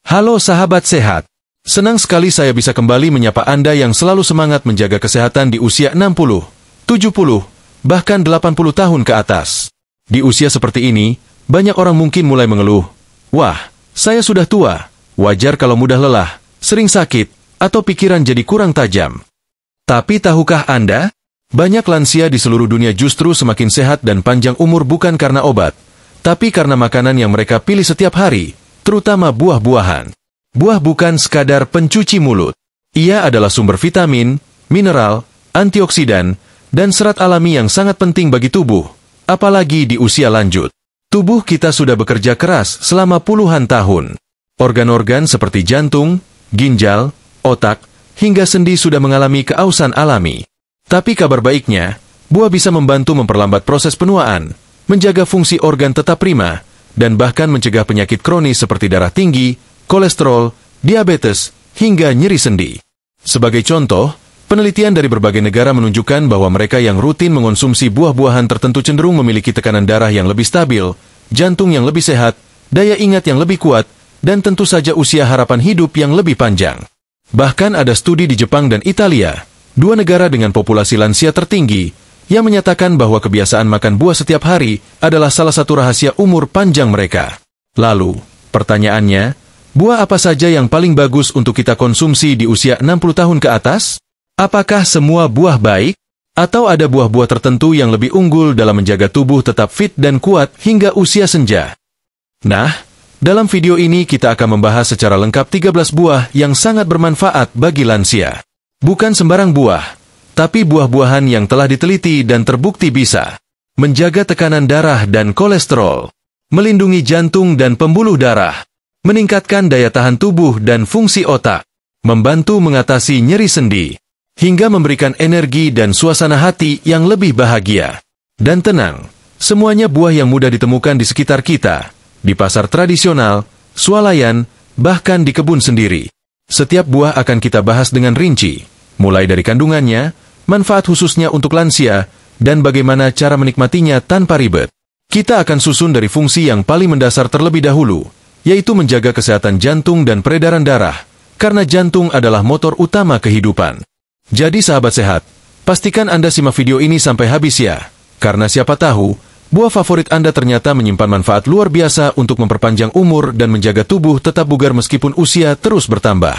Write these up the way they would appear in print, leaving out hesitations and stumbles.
Halo sahabat sehat. Senang sekali saya bisa kembali menyapa Anda yang selalu semangat menjaga kesehatan di usia 60, 70, bahkan 80 tahun ke atas. Di usia seperti ini, banyak orang mungkin mulai mengeluh, "Wah, saya sudah tua, wajar kalau mudah lelah, sering sakit, atau pikiran jadi kurang tajam." Tapi tahukah Anda? Banyak lansia di seluruh dunia justru semakin sehat dan panjang umur bukan karena obat, tapi karena makanan yang mereka pilih setiap hari, terutama buah-buahan. Buah bukan sekadar pencuci mulut. Ia adalah sumber vitamin, mineral, antioksidan, dan serat alami yang sangat penting bagi tubuh, apalagi di usia lanjut. Tubuh kita sudah bekerja keras selama puluhan tahun. Organ-organ seperti jantung, ginjal, otak, hingga sendi sudah mengalami keausan alami. Tapi kabar baiknya, buah bisa membantu memperlambat proses penuaan, menjaga fungsi organ tetap prima, dan bahkan mencegah penyakit kronis seperti darah tinggi, kolesterol, diabetes, hingga nyeri sendi. Sebagai contoh, penelitian dari berbagai negara menunjukkan bahwa mereka yang rutin mengonsumsi buah-buahan tertentu cenderung memiliki tekanan darah yang lebih stabil, jantung yang lebih sehat, daya ingat yang lebih kuat, dan tentu saja usia harapan hidup yang lebih panjang. Bahkan ada studi di Jepang dan Italia, dua negara dengan populasi lansia tertinggi, yang menyatakan bahwa kebiasaan makan buah setiap hari adalah salah satu rahasia umur panjang mereka. Lalu, pertanyaannya, buah apa saja yang paling bagus untuk kita konsumsi di usia 60 tahun ke atas? Apakah semua buah baik? Atau ada buah-buah tertentu yang lebih unggul dalam menjaga tubuh tetap fit dan kuat hingga usia senja? Nah, dalam video ini kita akan membahas secara lengkap 13 buah yang sangat bermanfaat bagi lansia. Bukan sembarang buah, tapi buah-buahan yang telah diteliti dan terbukti bisa menjaga tekanan darah dan kolesterol, melindungi jantung dan pembuluh darah, meningkatkan daya tahan tubuh dan fungsi otak, membantu mengatasi nyeri sendi, hingga memberikan energi dan suasana hati yang lebih bahagia. Dan tenang, semuanya buah yang mudah ditemukan di sekitar kita, di pasar tradisional, swalayan, bahkan di kebun sendiri. Setiap buah akan kita bahas dengan rinci, mulai dari kandungannya, manfaat khususnya untuk lansia, dan bagaimana cara menikmatinya tanpa ribet. Kita akan susun dari fungsi yang paling mendasar terlebih dahulu, yaitu menjaga kesehatan jantung dan peredaran darah, karena jantung adalah motor utama kehidupan. Jadi sahabat sehat, pastikan Anda simak video ini sampai habis ya, karena siapa tahu, buah favorit Anda ternyata menyimpan manfaat luar biasa untuk memperpanjang umur dan menjaga tubuh tetap bugar meskipun usia terus bertambah.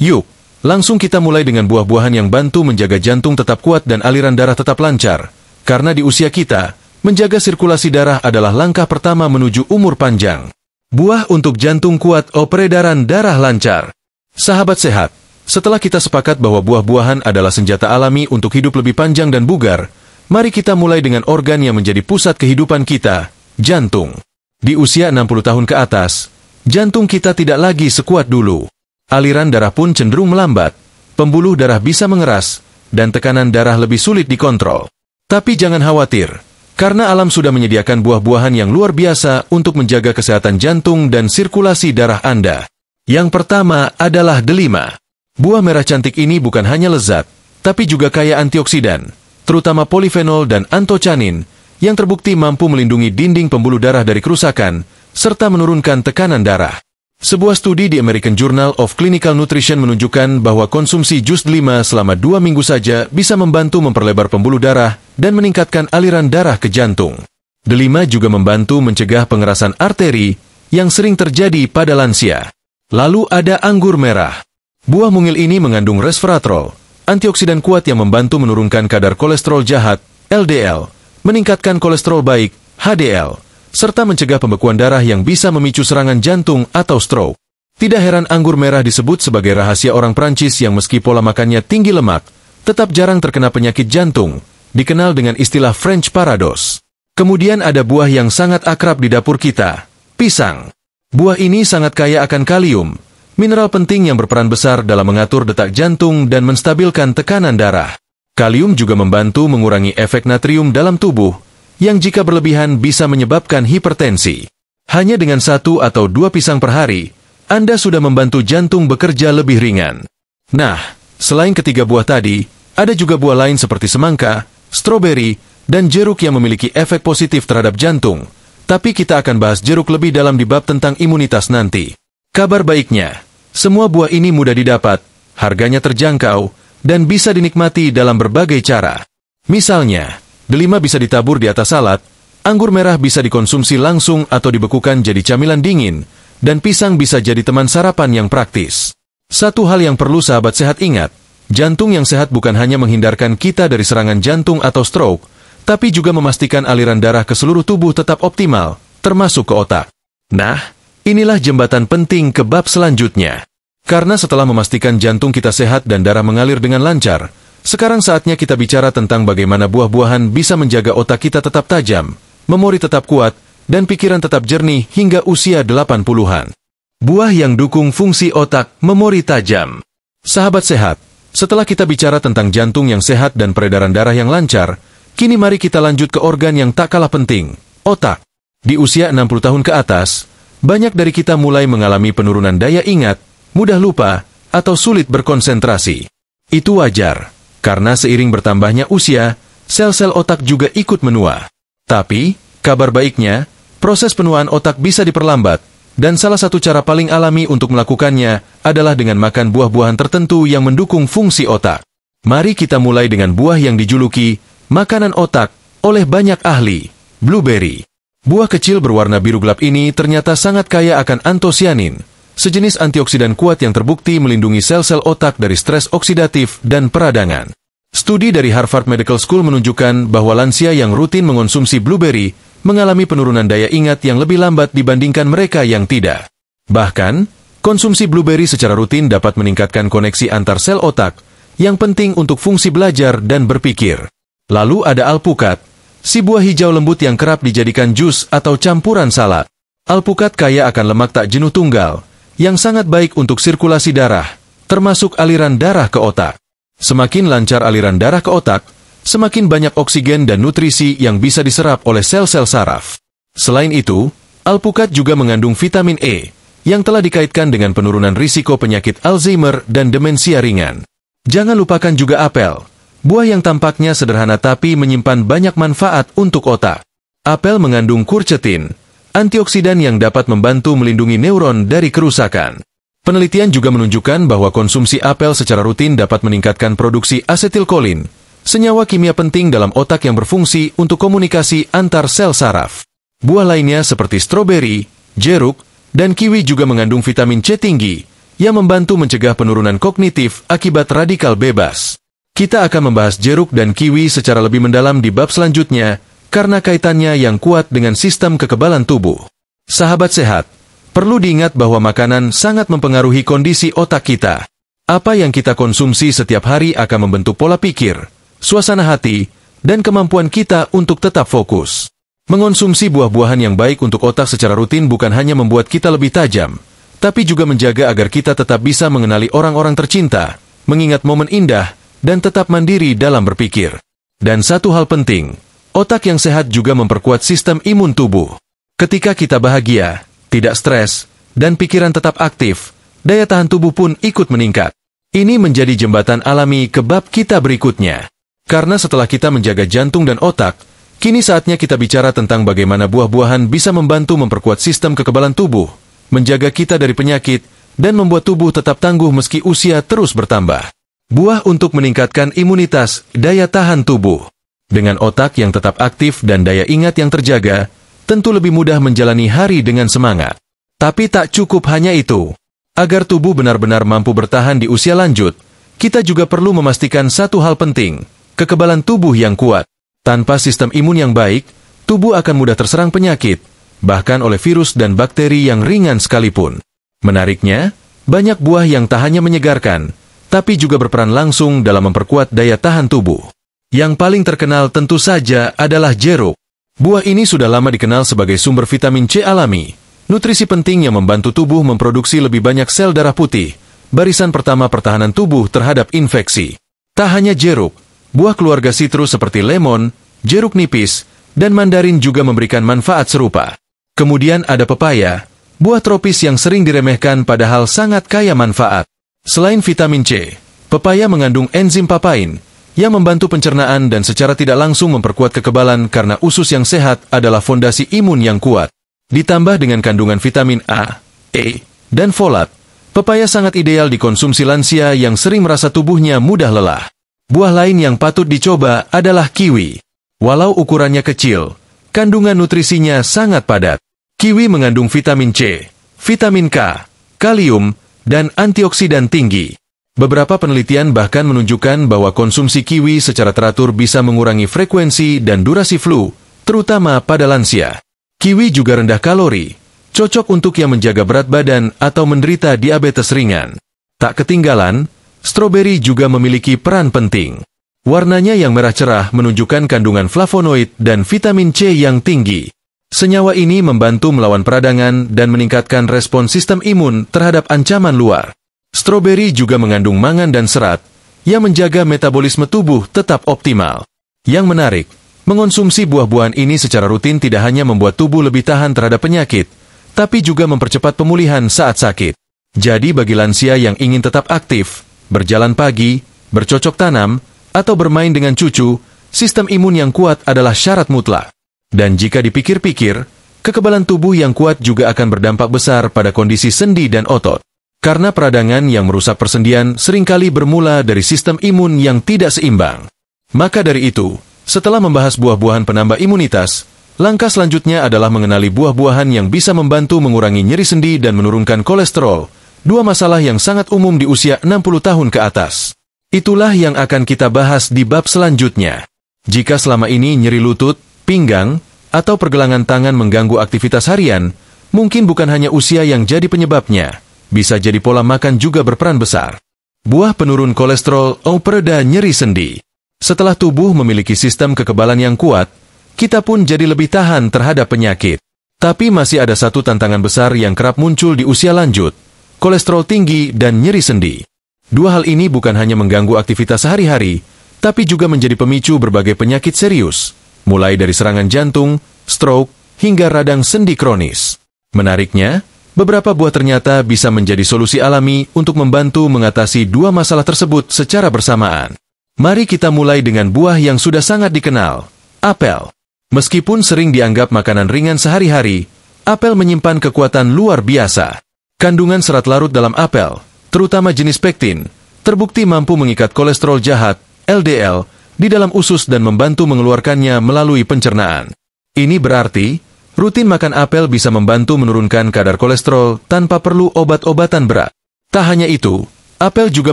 Yuk, langsung kita mulai dengan buah-buahan yang bantu menjaga jantung tetap kuat dan aliran darah tetap lancar. Karena di usia kita, menjaga sirkulasi darah adalah langkah pertama menuju umur panjang. Buah untuk jantung kuat atau peredaran darah lancar. Sahabat sehat, setelah kita sepakat bahwa buah-buahan adalah senjata alami untuk hidup lebih panjang dan bugar, mari kita mulai dengan organ yang menjadi pusat kehidupan kita, jantung. Di usia 60 tahun ke atas, jantung kita tidak lagi sekuat dulu. Aliran darah pun cenderung melambat, pembuluh darah bisa mengeras, dan tekanan darah lebih sulit dikontrol. Tapi jangan khawatir, karena alam sudah menyediakan buah-buahan yang luar biasa untuk menjaga kesehatan jantung dan sirkulasi darah Anda. Yang pertama adalah delima. Buah merah cantik ini bukan hanya lezat, tapi juga kaya antioksidan, terutama polifenol dan antocianin, yang terbukti mampu melindungi dinding pembuluh darah dari kerusakan, serta menurunkan tekanan darah. Sebuah studi di American Journal of Clinical Nutrition menunjukkan bahwa konsumsi jus delima selama 2 minggu saja bisa membantu memperlebar pembuluh darah dan meningkatkan aliran darah ke jantung. Delima juga membantu mencegah pengerasan arteri yang sering terjadi pada lansia. Lalu ada anggur merah. Buah mungil ini mengandung resveratrol, antioksidan kuat yang membantu menurunkan kadar kolesterol jahat, LDL, meningkatkan kolesterol baik, HDL, serta mencegah pembekuan darah yang bisa memicu serangan jantung atau stroke. Tidak heran anggur merah disebut sebagai rahasia orang Prancis yang meski pola makannya tinggi lemak, tetap jarang terkena penyakit jantung, dikenal dengan istilah French paradox. Kemudian ada buah yang sangat akrab di dapur kita, pisang. Buah ini sangat kaya akan kalium, mineral penting yang berperan besar dalam mengatur detak jantung dan menstabilkan tekanan darah. Kalium juga membantu mengurangi efek natrium dalam tubuh, yang jika berlebihan bisa menyebabkan hipertensi. Hanya dengan 1 atau 2 pisang per hari, Anda sudah membantu jantung bekerja lebih ringan. Nah, selain ketiga buah tadi, ada juga buah lain seperti semangka, stroberi, dan jeruk yang memiliki efek positif terhadap jantung. Tapi kita akan bahas jeruk lebih dalam di bab tentang imunitas nanti. Kabar baiknya, semua buah ini mudah didapat, harganya terjangkau, dan bisa dinikmati dalam berbagai cara. Misalnya, delima bisa ditabur di atas salad, anggur merah bisa dikonsumsi langsung atau dibekukan jadi camilan dingin, dan pisang bisa jadi teman sarapan yang praktis. Satu hal yang perlu sahabat sehat ingat, jantung yang sehat bukan hanya menghindarkan kita dari serangan jantung atau stroke, tapi juga memastikan aliran darah ke seluruh tubuh tetap optimal, termasuk ke otak. Nah, inilah jembatan penting ke bab selanjutnya. Karena setelah memastikan jantung kita sehat dan darah mengalir dengan lancar, sekarang saatnya kita bicara tentang bagaimana buah-buahan bisa menjaga otak kita tetap tajam, memori tetap kuat, dan pikiran tetap jernih hingga usia 80-an. Buah yang dukung fungsi otak, memori tajam. Sahabat sehat, setelah kita bicara tentang jantung yang sehat dan peredaran darah yang lancar, kini mari kita lanjut ke organ yang tak kalah penting, otak. Di usia 60 tahun ke atas, banyak dari kita mulai mengalami penurunan daya ingat, mudah lupa, atau sulit berkonsentrasi. Itu wajar, karena seiring bertambahnya usia, sel-sel otak juga ikut menua. Tapi, kabar baiknya, proses penuaan otak bisa diperlambat, dan salah satu cara paling alami untuk melakukannya adalah dengan makan buah-buahan tertentu yang mendukung fungsi otak. Mari kita mulai dengan buah yang dijuluki makanan otak oleh banyak ahli, blueberry. Buah kecil berwarna biru gelap ini ternyata sangat kaya akan antosianin, sejenis antioksidan kuat yang terbukti melindungi sel-sel otak dari stres oksidatif dan peradangan. Studi dari Harvard Medical School menunjukkan bahwa lansia yang rutin mengonsumsi blueberry mengalami penurunan daya ingat yang lebih lambat dibandingkan mereka yang tidak. Bahkan, konsumsi blueberry secara rutin dapat meningkatkan koneksi antar sel otak, yang penting untuk fungsi belajar dan berpikir. Lalu ada alpukat, si buah hijau lembut yang kerap dijadikan jus atau campuran salad. Alpukat kaya akan lemak tak jenuh tunggal, yang sangat baik untuk sirkulasi darah, termasuk aliran darah ke otak. Semakin lancar aliran darah ke otak, semakin banyak oksigen dan nutrisi yang bisa diserap oleh sel-sel saraf. Selain itu, alpukat juga mengandung vitamin E, yang telah dikaitkan dengan penurunan risiko penyakit Alzheimer dan demensia ringan. Jangan lupakan juga apel, buah yang tampaknya sederhana tapi menyimpan banyak manfaat untuk otak. Apel mengandung quercetin, antioksidan yang dapat membantu melindungi neuron dari kerusakan. Penelitian juga menunjukkan bahwa konsumsi apel secara rutin dapat meningkatkan produksi asetilkolin, senyawa kimia penting dalam otak yang berfungsi untuk komunikasi antar sel saraf. Buah lainnya seperti stroberi, jeruk, dan kiwi juga mengandung vitamin C tinggi, yang membantu mencegah penurunan kognitif akibat radikal bebas. Kita akan membahas jeruk dan kiwi secara lebih mendalam di bab selanjutnya, karena kaitannya yang kuat dengan sistem kekebalan tubuh. Sahabat sehat, perlu diingat bahwa makanan sangat mempengaruhi kondisi otak kita. Apa yang kita konsumsi setiap hari akan membentuk pola pikir, suasana hati, dan kemampuan kita untuk tetap fokus. Mengonsumsi buah-buahan yang baik untuk otak secara rutin bukan hanya membuat kita lebih tajam, tapi juga menjaga agar kita tetap bisa mengenali orang-orang tercinta, mengingat momen indah, dan tetap mandiri dalam berpikir. Dan satu hal penting, otak yang sehat juga memperkuat sistem imun tubuh. Ketika kita bahagia, tidak stres, dan pikiran tetap aktif, daya tahan tubuh pun ikut meningkat. Ini menjadi jembatan alami ke bab kita berikutnya. Karena setelah kita menjaga jantung dan otak, kini saatnya kita bicara tentang bagaimana buah-buahan bisa membantu memperkuat sistem kekebalan tubuh, menjaga kita dari penyakit, dan membuat tubuh tetap tangguh meski usia terus bertambah. Buah untuk meningkatkan imunitas, daya tahan tubuh. Dengan otak yang tetap aktif dan daya ingat yang terjaga, tentu lebih mudah menjalani hari dengan semangat. Tapi tak cukup hanya itu. Agar tubuh benar-benar mampu bertahan di usia lanjut, kita juga perlu memastikan satu hal penting, kekebalan tubuh yang kuat. Tanpa sistem imun yang baik, tubuh akan mudah terserang penyakit, bahkan oleh virus dan bakteri yang ringan sekalipun. Menariknya, banyak buah yang tak hanya menyegarkan, tapi juga berperan langsung dalam memperkuat daya tahan tubuh. Yang paling terkenal tentu saja adalah jeruk. Buah ini sudah lama dikenal sebagai sumber vitamin C alami, nutrisi penting yang membantu tubuh memproduksi lebih banyak sel darah putih, barisan pertama pertahanan tubuh terhadap infeksi. Tak hanya jeruk, buah keluarga sitrus seperti lemon, jeruk nipis, dan mandarin juga memberikan manfaat serupa. Kemudian ada pepaya, buah tropis yang sering diremehkan padahal sangat kaya manfaat. Selain vitamin C, pepaya mengandung enzim papain, yang membantu pencernaan dan secara tidak langsung memperkuat kekebalan karena usus yang sehat adalah fondasi imun yang kuat. Ditambah dengan kandungan vitamin A, E, dan folat, pepaya sangat ideal dikonsumsi lansia yang sering merasa tubuhnya mudah lelah. Buah lain yang patut dicoba adalah kiwi. Walau ukurannya kecil, kandungan nutrisinya sangat padat. Kiwi mengandung vitamin C, vitamin K, kalium, dan antioksidan tinggi. Beberapa penelitian bahkan menunjukkan bahwa konsumsi kiwi secara teratur bisa mengurangi frekuensi dan durasi flu, terutama pada lansia. Kiwi juga rendah kalori, cocok untuk yang menjaga berat badan atau menderita diabetes ringan. Tak ketinggalan, stroberi juga memiliki peran penting. Warnanya yang merah cerah menunjukkan kandungan flavonoid dan vitamin C yang tinggi. Senyawa ini membantu melawan peradangan dan meningkatkan respons sistem imun terhadap ancaman luar. Stroberi juga mengandung mangan dan serat, yang menjaga metabolisme tubuh tetap optimal. Yang menarik, mengonsumsi buah-buahan ini secara rutin tidak hanya membuat tubuh lebih tahan terhadap penyakit, tapi juga mempercepat pemulihan saat sakit. Jadi bagi lansia yang ingin tetap aktif, berjalan pagi, bercocok tanam, atau bermain dengan cucu, sistem imun yang kuat adalah syarat mutlak. Dan jika dipikir-pikir, kekebalan tubuh yang kuat juga akan berdampak besar pada kondisi sendi dan otot. Karena peradangan yang merusak persendian seringkali bermula dari sistem imun yang tidak seimbang. Maka dari itu, setelah membahas buah-buahan penambah imunitas, langkah selanjutnya adalah mengenali buah-buahan yang bisa membantu mengurangi nyeri sendi dan menurunkan kolesterol, dua masalah yang sangat umum di usia 60 tahun ke atas. Itulah yang akan kita bahas di bab selanjutnya. Jika selama ini nyeri lutut, pinggang, atau pergelangan tangan mengganggu aktivitas harian, mungkin bukan hanya usia yang jadi penyebabnya, bisa jadi pola makan juga berperan besar. Buah penurun kolesterol atau pereda nyeri sendi. Setelah tubuh memiliki sistem kekebalan yang kuat, kita pun jadi lebih tahan terhadap penyakit. Tapi masih ada satu tantangan besar yang kerap muncul di usia lanjut, kolesterol tinggi dan nyeri sendi. Dua hal ini bukan hanya mengganggu aktivitas sehari-hari, tapi juga menjadi pemicu berbagai penyakit serius, mulai dari serangan jantung, stroke, hingga radang sendi kronis. Menariknya, beberapa buah ternyata bisa menjadi solusi alami untuk membantu mengatasi dua masalah tersebut secara bersamaan. Mari kita mulai dengan buah yang sudah sangat dikenal, apel. Meskipun sering dianggap makanan ringan sehari-hari, apel menyimpan kekuatan luar biasa. Kandungan serat larut dalam apel, terutama jenis pektin, terbukti mampu mengikat kolesterol jahat, LDL, di dalam usus dan membantu mengeluarkannya melalui pencernaan. Ini berarti, rutin makan apel bisa membantu menurunkan kadar kolesterol tanpa perlu obat-obatan berat. Tak hanya itu, apel juga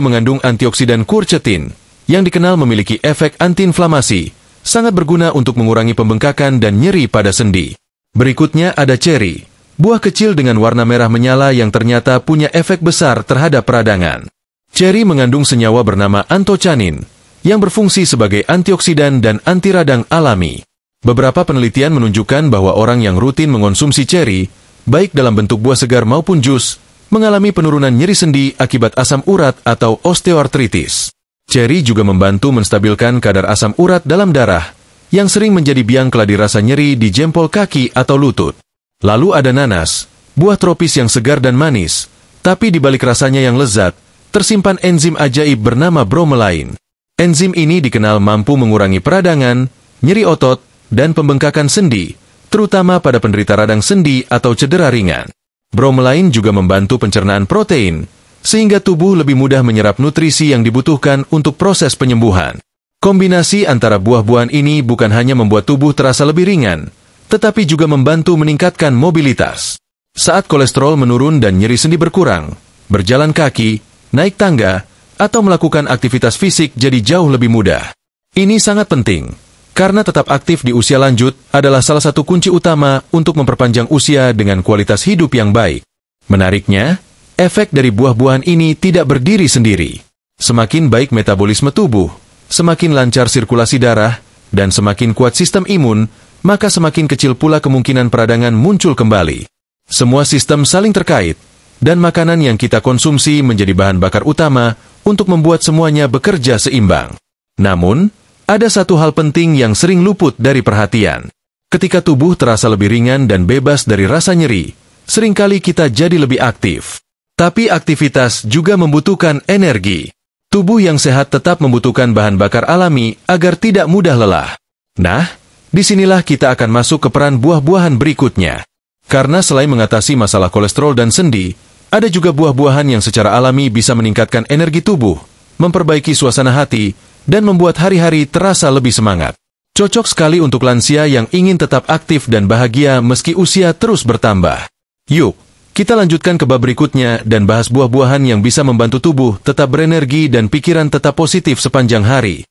mengandung antioksidan quercetin, yang dikenal memiliki efek antiinflamasi, sangat berguna untuk mengurangi pembengkakan dan nyeri pada sendi. Berikutnya ada ceri. Buah kecil dengan warna merah menyala yang ternyata punya efek besar terhadap peradangan. Ceri mengandung senyawa bernama antocianin, yang berfungsi sebagai antioksidan dan anti radang alami. Beberapa penelitian menunjukkan bahwa orang yang rutin mengonsumsi ceri, baik dalam bentuk buah segar maupun jus, mengalami penurunan nyeri sendi akibat asam urat atau osteoartritis. Ceri juga membantu menstabilkan kadar asam urat dalam darah, yang sering menjadi biang keladi rasa nyeri di jempol kaki atau lutut. Lalu ada nanas, buah tropis yang segar dan manis, tapi di balik rasanya yang lezat, tersimpan enzim ajaib bernama bromelain. Enzim ini dikenal mampu mengurangi peradangan, nyeri otot, dan pembengkakan sendi, terutama pada penderita radang sendi atau cedera ringan. Bromelain juga membantu pencernaan protein, sehingga tubuh lebih mudah menyerap nutrisi yang dibutuhkan untuk proses penyembuhan. Kombinasi antara buah-buahan ini bukan hanya membuat tubuh terasa lebih ringan, tetapi juga membantu meningkatkan mobilitas. Saat kolesterol menurun dan nyeri sendi berkurang, berjalan kaki, naik tangga, atau melakukan aktivitas fisik jadi jauh lebih mudah. Ini sangat penting, karena tetap aktif di usia lanjut adalah salah satu kunci utama untuk memperpanjang usia dengan kualitas hidup yang baik. Menariknya, efek dari buah-buahan ini tidak berdiri sendiri. Semakin baik metabolisme tubuh, semakin lancar sirkulasi darah, dan semakin kuat sistem imun, maka semakin kecil pula kemungkinan peradangan muncul kembali. Semua sistem saling terkait, dan makanan yang kita konsumsi menjadi bahan bakar utama untuk membuat semuanya bekerja seimbang. Namun, ada satu hal penting yang sering luput dari perhatian. Ketika tubuh terasa lebih ringan dan bebas dari rasa nyeri, seringkali kita jadi lebih aktif. Tapi aktivitas juga membutuhkan energi. Tubuh yang sehat tetap membutuhkan bahan bakar alami agar tidak mudah lelah. Nah, disinilah kita akan masuk ke peran buah-buahan berikutnya. Karena selain mengatasi masalah kolesterol dan sendi, Ada juga buah-buahan yang secara alami bisa meningkatkan energi tubuh, memperbaiki suasana hati, dan membuat hari-hari terasa lebih semangat. Cocok sekali untuk lansia yang ingin tetap aktif dan bahagia meski usia terus bertambah. Yuk, kita lanjutkan ke bab berikutnya dan bahas buah-buahan yang bisa membantu tubuh tetap berenergi dan pikiran tetap positif sepanjang hari.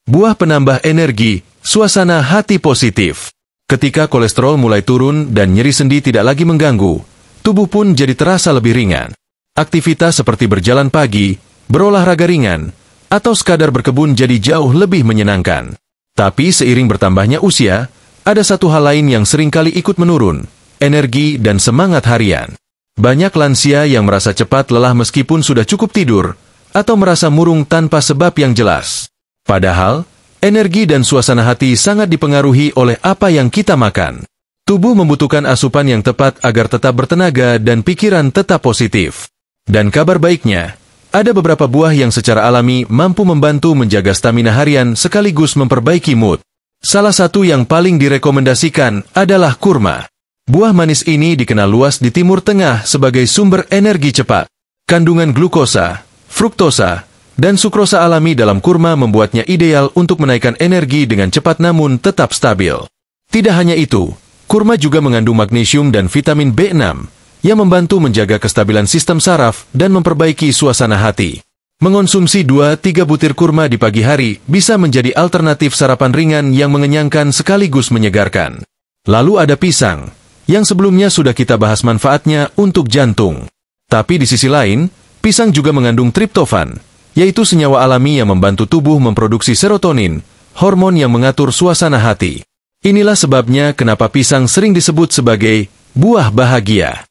Buah penambah energi, suasana hati positif. Ketika kolesterol mulai turun dan nyeri sendi tidak lagi mengganggu, tubuh pun jadi terasa lebih ringan. Aktivitas seperti berjalan pagi, berolahraga ringan, atau sekadar berkebun jadi jauh lebih menyenangkan. Tapi seiring bertambahnya usia, ada satu hal lain yang seringkali ikut menurun, energi dan semangat harian. Banyak lansia yang merasa cepat lelah meskipun sudah cukup tidur, atau merasa murung tanpa sebab yang jelas. Padahal, energi dan suasana hati sangat dipengaruhi oleh apa yang kita makan. Tubuh membutuhkan asupan yang tepat agar tetap bertenaga dan pikiran tetap positif. Dan kabar baiknya, ada beberapa buah yang secara alami mampu membantu menjaga stamina harian sekaligus memperbaiki mood. Salah satu yang paling direkomendasikan adalah kurma. Buah manis ini dikenal luas di Timur Tengah sebagai sumber energi cepat. Kandungan glukosa, fruktosa, dan sukrosa alami dalam kurma membuatnya ideal untuk menaikkan energi dengan cepat namun tetap stabil. Tidak hanya itu, kurma juga mengandung magnesium dan vitamin B6 yang membantu menjaga kestabilan sistem saraf dan memperbaiki suasana hati. Mengonsumsi 2-3 butir kurma di pagi hari bisa menjadi alternatif sarapan ringan yang mengenyangkan sekaligus menyegarkan. Lalu ada pisang, yang sebelumnya sudah kita bahas manfaatnya untuk jantung. Tapi di sisi lain, pisang juga mengandung triptofan, yaitu senyawa alami yang membantu tubuh memproduksi serotonin, hormon yang mengatur suasana hati. Inilah sebabnya kenapa pisang sering disebut sebagai buah bahagia.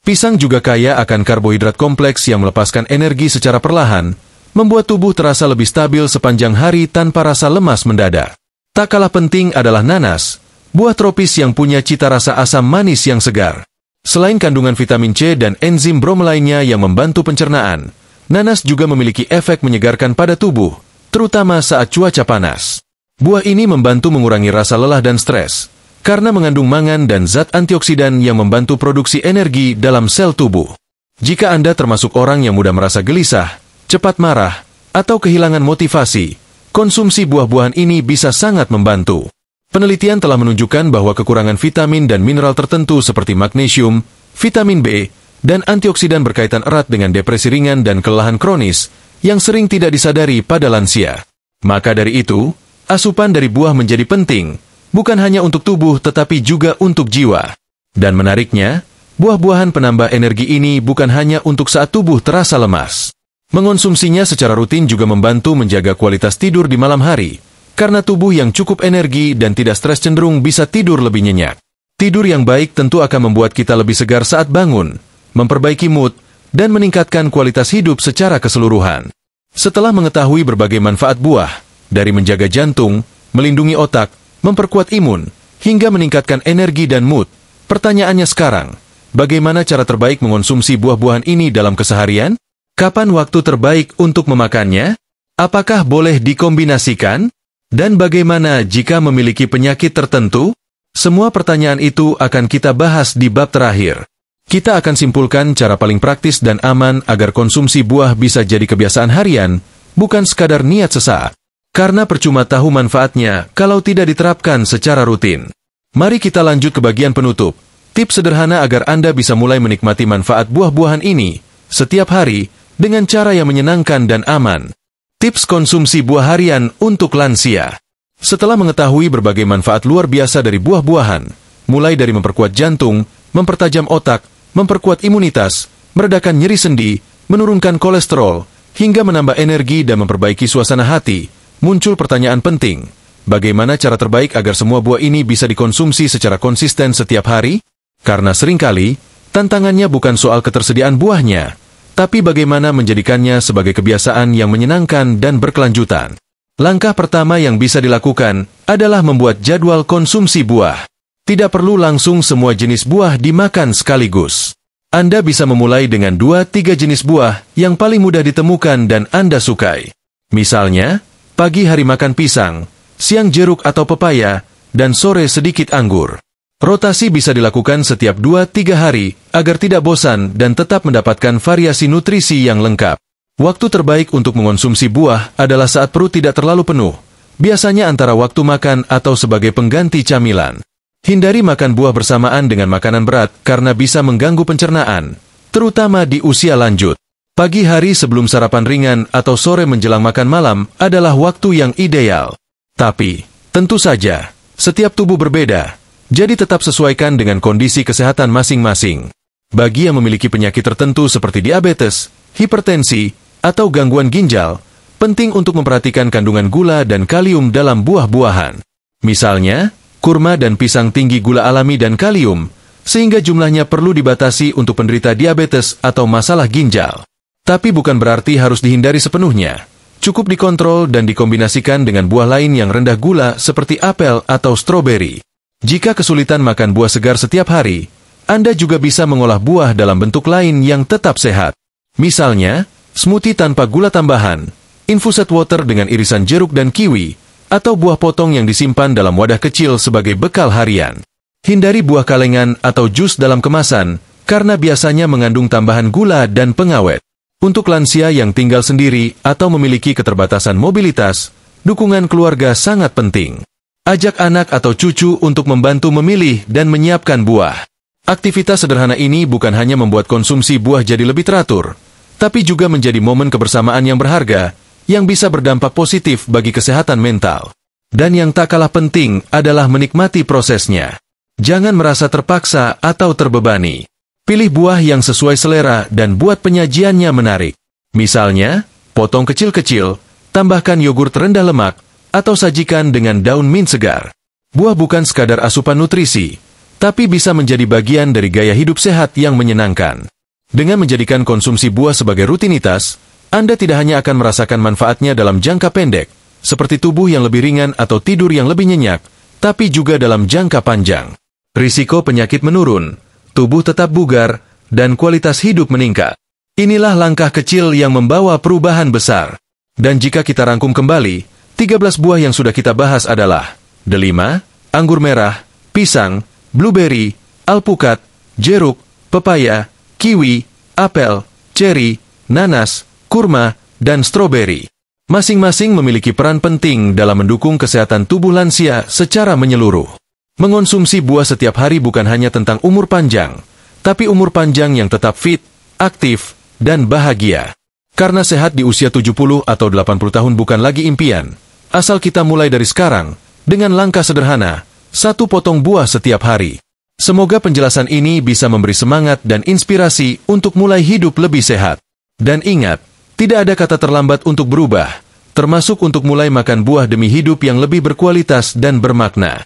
Pisang juga kaya akan karbohidrat kompleks yang melepaskan energi secara perlahan, membuat tubuh terasa lebih stabil sepanjang hari tanpa rasa lemas mendadak. Tak kalah penting adalah nanas, buah tropis yang punya cita rasa asam manis yang segar. Selain kandungan vitamin C dan enzim Brom lainnya yang membantu pencernaan, nanas juga memiliki efek menyegarkan pada tubuh, terutama saat cuaca panas. Buah ini membantu mengurangi rasa lelah dan stres, karena mengandung mangan dan zat antioksidan yang membantu produksi energi dalam sel tubuh. Jika Anda termasuk orang yang mudah merasa gelisah, cepat marah, atau kehilangan motivasi, konsumsi buah-buahan ini bisa sangat membantu. Penelitian telah menunjukkan bahwa kekurangan vitamin dan mineral tertentu seperti magnesium, vitamin B, dan antioksidan berkaitan erat dengan depresi ringan dan kelelahan kronis yang sering tidak disadari pada lansia. Maka dari itu, asupan dari buah menjadi penting, bukan hanya untuk tubuh tetapi juga untuk jiwa. Dan menariknya, buah-buahan penambah energi ini bukan hanya untuk saat tubuh terasa lemas. Mengonsumsinya secara rutin juga membantu menjaga kualitas tidur di malam hari, karena tubuh yang cukup energi dan tidak stres cenderung bisa tidur lebih nyenyak. Tidur yang baik tentu akan membuat kita lebih segar saat bangun, memperbaiki mood, dan meningkatkan kualitas hidup secara keseluruhan. Setelah mengetahui berbagai manfaat buah, dari menjaga jantung, melindungi otak, memperkuat imun, hingga meningkatkan energi dan mood, pertanyaannya sekarang, bagaimana cara terbaik mengonsumsi buah-buahan ini dalam keseharian? Kapan waktu terbaik untuk memakannya? Apakah boleh dikombinasikan? Dan bagaimana jika memiliki penyakit tertentu? Semua pertanyaan itu akan kita bahas di bab terakhir. Kita akan simpulkan cara paling praktis dan aman agar konsumsi buah bisa jadi kebiasaan harian, bukan sekadar niat sesaat. Karena percuma tahu manfaatnya kalau tidak diterapkan secara rutin. Mari kita lanjut ke bagian penutup. Tips sederhana agar Anda bisa mulai menikmati manfaat buah-buahan ini setiap hari dengan cara yang menyenangkan dan aman. Tips konsumsi buah harian untuk lansia. Setelah mengetahui berbagai manfaat luar biasa dari buah-buahan, mulai dari memperkuat jantung, mempertajam otak, memperkuat imunitas, meredakan nyeri sendi, menurunkan kolesterol, hingga menambah energi dan memperbaiki suasana hati, muncul pertanyaan penting. Bagaimana cara terbaik agar semua buah ini bisa dikonsumsi secara konsisten setiap hari? Karena seringkali, tantangannya bukan soal ketersediaan buahnya, tapi bagaimana menjadikannya sebagai kebiasaan yang menyenangkan dan berkelanjutan. Langkah pertama yang bisa dilakukan adalah membuat jadwal konsumsi buah. Tidak perlu langsung semua jenis buah dimakan sekaligus. Anda bisa memulai dengan 2-3 jenis buah yang paling mudah ditemukan dan Anda sukai. Misalnya, pagi hari makan pisang, siang jeruk atau pepaya, dan sore sedikit anggur. Rotasi bisa dilakukan setiap 2-3 hari agar tidak bosan dan tetap mendapatkan variasi nutrisi yang lengkap. Waktu terbaik untuk mengonsumsi buah adalah saat perut tidak terlalu penuh, biasanya antara waktu makan atau sebagai pengganti camilan. Hindari makan buah bersamaan dengan makanan berat karena bisa mengganggu pencernaan, terutama di usia lanjut. Pagi hari sebelum sarapan ringan atau sore menjelang makan malam adalah waktu yang ideal. Tapi, tentu saja, setiap tubuh berbeda. Jadi tetap sesuaikan dengan kondisi kesehatan masing-masing. Bagi yang memiliki penyakit tertentu seperti diabetes, hipertensi, atau gangguan ginjal, penting untuk memperhatikan kandungan gula dan kalium dalam buah-buahan. Misalnya, kurma dan pisang tinggi gula alami dan kalium, sehingga jumlahnya perlu dibatasi untuk penderita diabetes atau masalah ginjal. Tapi bukan berarti harus dihindari sepenuhnya. Cukup dikontrol dan dikombinasikan dengan buah lain yang rendah gula seperti apel atau stroberi. Jika kesulitan makan buah segar setiap hari, Anda juga bisa mengolah buah dalam bentuk lain yang tetap sehat. Misalnya, smoothie tanpa gula tambahan, infused water dengan irisan jeruk dan kiwi, atau buah potong yang disimpan dalam wadah kecil sebagai bekal harian. Hindari buah kalengan atau jus dalam kemasan, karena biasanya mengandung tambahan gula dan pengawet. Untuk lansia yang tinggal sendiri atau memiliki keterbatasan mobilitas, dukungan keluarga sangat penting. Ajak anak atau cucu untuk membantu memilih dan menyiapkan buah. Aktivitas sederhana ini bukan hanya membuat konsumsi buah jadi lebih teratur, tapi juga menjadi momen kebersamaan yang berharga, yang bisa berdampak positif bagi kesehatan mental. Dan yang tak kalah penting adalah menikmati prosesnya. Jangan merasa terpaksa atau terbebani. Pilih buah yang sesuai selera dan buat penyajiannya menarik. Misalnya, potong kecil-kecil, tambahkan yogurt rendah lemak, atau sajikan dengan daun mint segar. Buah bukan sekadar asupan nutrisi, tapi bisa menjadi bagian dari gaya hidup sehat yang menyenangkan. Dengan menjadikan konsumsi buah sebagai rutinitas, Anda tidak hanya akan merasakan manfaatnya dalam jangka pendek, seperti tubuh yang lebih ringan atau tidur yang lebih nyenyak, tapi juga dalam jangka panjang. Risiko penyakit menurun, tubuh tetap bugar, dan kualitas hidup meningkat. Inilah langkah kecil yang membawa perubahan besar. Dan jika kita rangkum kembali, 13 buah yang sudah kita bahas adalah delima, anggur merah, pisang, blueberry, alpukat, jeruk, pepaya, kiwi, apel, ceri, nanas, kurma, dan stroberi. Masing-masing memiliki peran penting dalam mendukung kesehatan tubuh lansia secara menyeluruh. Mengonsumsi buah setiap hari bukan hanya tentang umur panjang, tapi umur panjang yang tetap fit, aktif, dan bahagia. Karena sehat di usia 70 atau 80 tahun bukan lagi impian, asal kita mulai dari sekarang, dengan langkah sederhana, 1 potong buah setiap hari. Semoga penjelasan ini bisa memberi semangat dan inspirasi untuk mulai hidup lebih sehat. Dan ingat, tidak ada kata terlambat untuk berubah, termasuk untuk mulai makan buah demi hidup yang lebih berkualitas dan bermakna.